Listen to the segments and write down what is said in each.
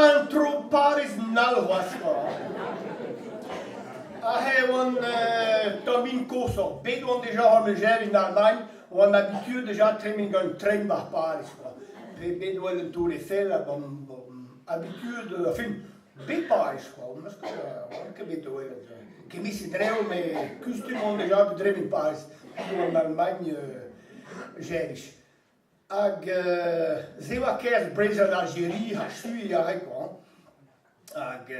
een troparis nalwas. Dans une course, on déjà en Allemagne, on a l'habitude déjà de traîner un train par Paris. Puis on a le tour Eiffel, habitude, enfin, big Paris, parce que que mi si dreu, mais costume on déjà de traîner in Paris, en Allemagne, j'aime. Ag zewa kers breza l'Algérie, ha sui quoi. Ag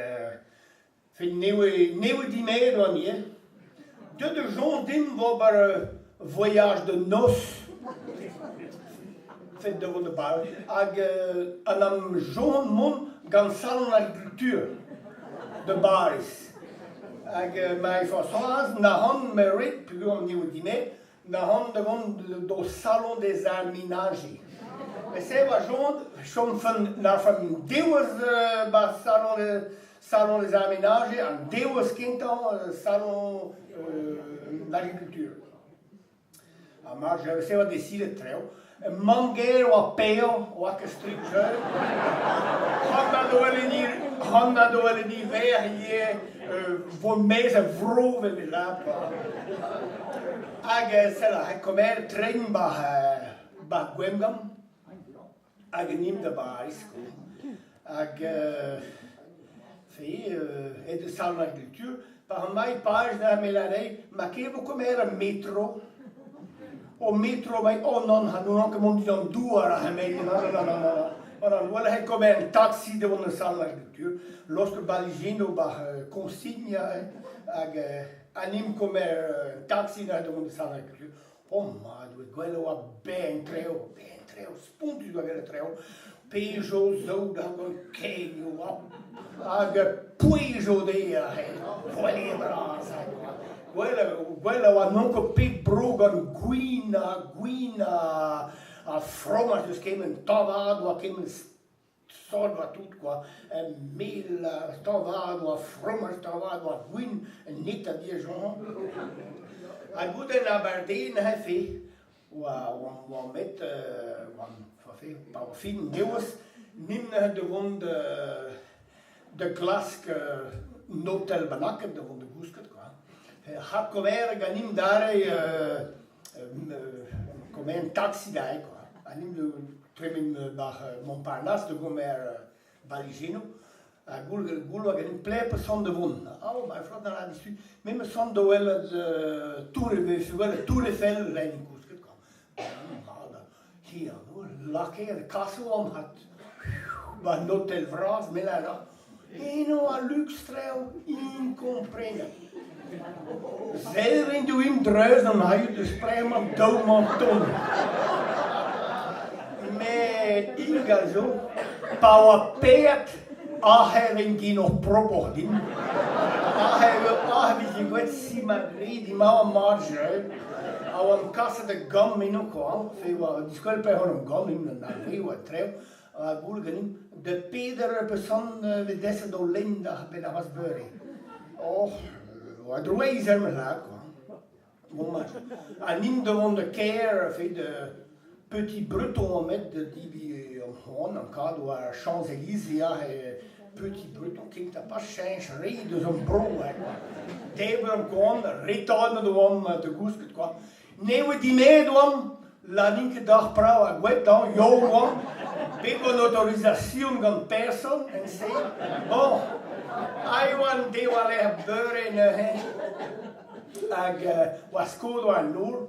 fin nieuwe dîner dan hier. De gens din waar voyage de noces. Fait de de bar. Ag an am jaune mon gan salon agriculture de baris. Ag mai Françoise na han merit plus am nieuwe dîner. Na han de salon des aménagés. Et c'est va jaune naar van deeuwers salon des aménagés, un deeuwers kintan salon d'agriculture. Maar je sais wat décide treu. Manger wa peo wa que structure. Han doel ni ver hier voor meze vroeg we la. Ag sela comer train ba Gwemgam. Ag nim de baris. Ag et de salon d'agriculture. Par mai page na melarei, ma che vo comer metro. O metro mai non che mon disons duara ha mai no. Voilà, hij komt een taxi de onder salon d'agriculture. Lorsque baligino ba consigna anim come taxi naar de onder salon d'agriculture. Oh ma, quello va ben treo, spunti do avere treo. Pejo zo da kenio. Puijo de volle brasa. Quella va non che pe brogan guina a fromage che men tavado che men solva tutto qua mil tavado a fromage tavado a guin netta di gens a gute na bardine ha fait wa met wa fait pa fin deus nimna de wond de glask notel banakken de wond de gusket qua ha comer ganim dare come un taxi dai qua anim de tremin nach Montparnasse de gomer baligino a gullo che in play person de won ma frot na la disu même son de wel de tour Eiffel rein kusket qua hier la che de castle hat va notel vras melara no a luxtreo incomprene. Zelf in doe hem druis, dan ga je de spreekman doodman ton. Met Inga zo, pauwa peet, hij die nog proper din. Hij je goed si magri, die mouw marge. Au am casa de gam in ook al, die school bij hem gam in na wat trouw. Gulganim, de pedere persoon we deze do linda bij de wasbury. Oh. Wat is er met haar? Anim de keer fait de petit breton met die on cadre à Champs-Élysées petit breton qui n'a pas changé de son bro. Table kon retourne de gusket quoi. Nieuwe dîner doam la linkerdag prauw wet dan yo people autorisation van person en say bon I want de wale beurre was codo an noor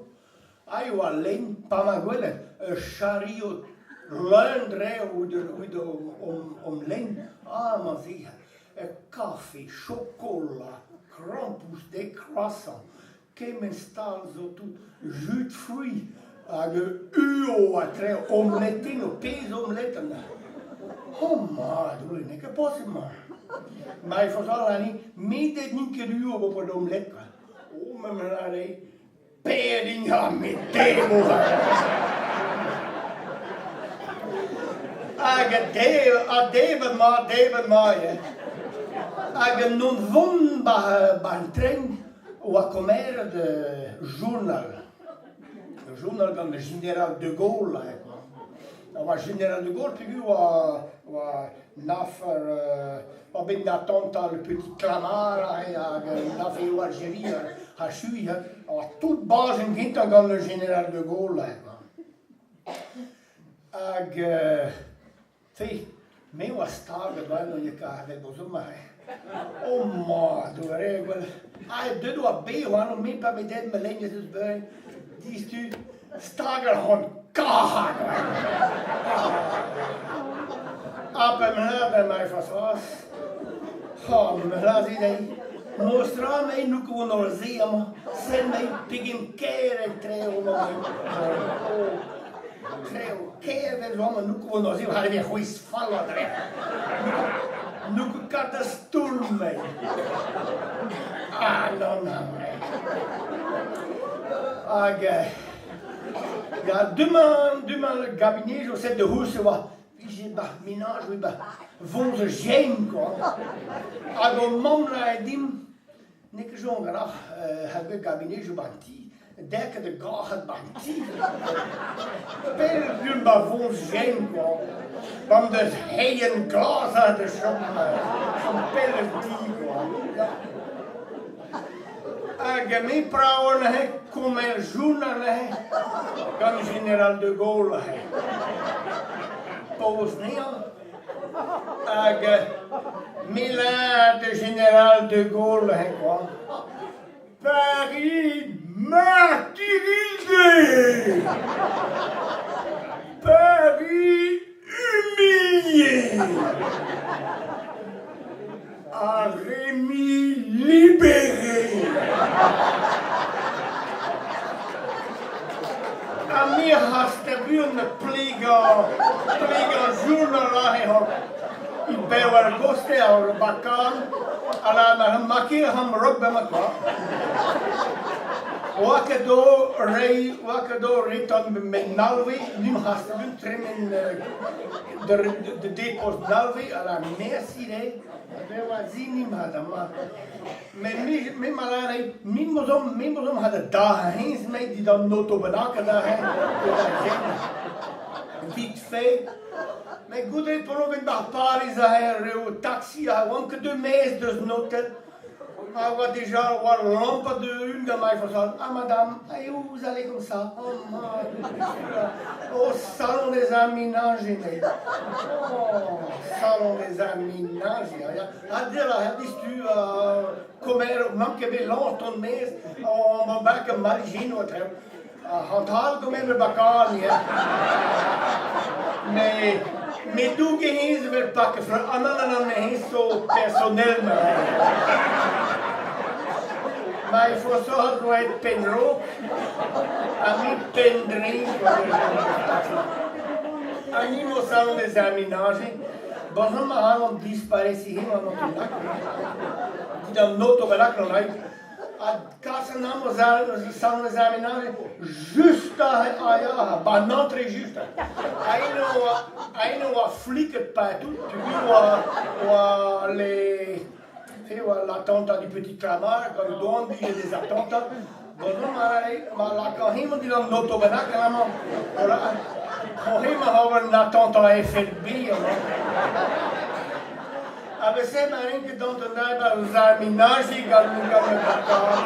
I want len pamaguele chariot luindre om len man zie café chocolat krampus de croissant kemen staan zo toe jus de fruits uo a tre omeletino peso omeletten oh ma doe ik het possible maar voor zal niet midden niet keer uo op de omelet oh maar maar pering ja met temo David ma non von ban train ou a comer de journal. Le journal van de général de Gaulle. was général de Gaulle, puis was naffer, ben na tante le petit clamart, naffer au Algérie, à Chui, was tout bas en gint aan le général de Gaulle. Fy, me was stagen wel nog je kaart, bozo maar. Oh man, du regel. Du doit be, han me pas med den med länge så börj. Dis du stager hon kahan. Ape men mij vas. Men laat idee. Mostra mij nu gewoon naar zee, maar sen mij pigim keren treo maar. Treo keren zo nu gewoon naar zee, hadden we goeie vallen erin. Nu kan dat stoel mee. Non. Ja, demain le cabinet, je sais de où c'est va. J'ai bah ménage, oui bah vont se gêne quoi. Alors mam la dim, nek zo'n graag, heb ik cabinet je banti, dekken de gars het banti. Pel bah vont se gêne quoi. Want dus hij een glas had de zo'n pelle die quoi. Agami praon hai, comme journal hai, comme général de Gaulle hai. Pause néant. Milan de général de Gaulle hai quoi. Paris martyrisé. Paris humilié. À Remi libéré. Ami hast vu een pliga journal ik ben wel goste al bakan ala na makir ham rob bamaka wakado retan met nalwe nim hast vu tremen de depot nalwe ala merci de Zini madame, mais malade, mimozom had de dagen heen mee die dan noto benaken daar heen. Vite fait, mais goede pour een dag Paris een taxi à wanke de mees dus noten. Avoir déjà avoir lampe de une de my façon. Ah madame, vous allez comme ça. Au salon des aménagés. Oh, salon des aménagés. Adela, dis-tu, comme même que we longtemps mais on va pas que margine ou très. Handhaal comme le bacan, mais d'où que je veux pas que frère Anna n'est so personnel maar voor zorg dat het penrook en niet pendring. En niet moet salon des aménagés. Bonjour, maar on disparaît si on not là. Die dan noto belak nog uit. Quand on a salon des aménagés, juste à banane très juste. Aïno a fliqué partout. Tu vois les l'attentat du petit clamart, quand le douane dit des attentats. Bonjour, maar quand iemand die dan noto benak, quand iemand een attentat FLB, aber c'est marrant que dans un arbre, aux aménages, comme le bâtard.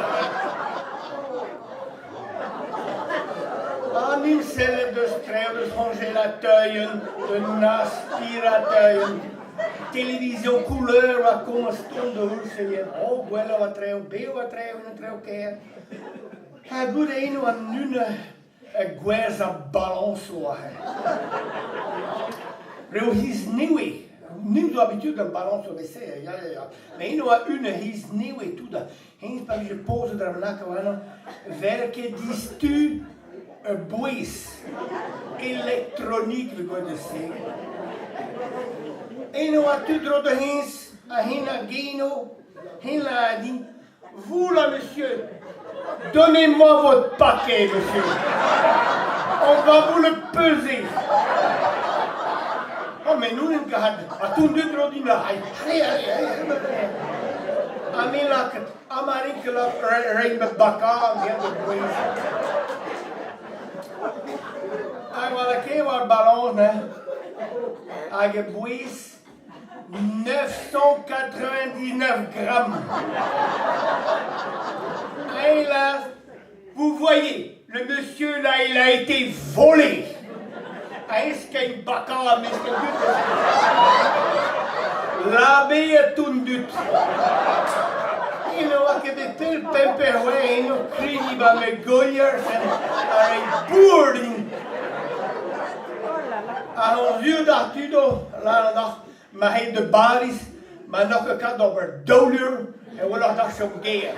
Niet zelf de strijl, de congélateur, de aspirateur. Television couleur, wat komen stonden hoor, oh, wel wat trouw, beel wat trouw, een trouw keer. Hij doet een wat nu een guerza balance hoor. Reu his nieuwe, nu d'habitude een balance au wc, ja. Maar een wat his nieuwe tout dat. Eens pas je pose daar nakken waren, welke dis-tu een bois électronique, we kunnen zeggen. En wat tu droit de hens, à hena geno, hena dit, vous là monsieur, donnez-moi votre paquet monsieur, on va vous le peser. Oh mais nous n'avons pas, à tout de droit d'une allez. Amérique la reine de Baka vient de Brésil. voilà qui va le ballon, hein? Avec Bouis, 999 grammes. Et là, vous voyez, le monsieur là, il a été volé. Est-ce qu'il y a une bacard, mais est-ce qu'il y a l'abbé est tout but. Il y a que des pemperway, il y a crini by me goyers and a boarding. En vieux d'artudo, là, maar hij de baris, maar nog een kat over doluur en we nog zo'n geer.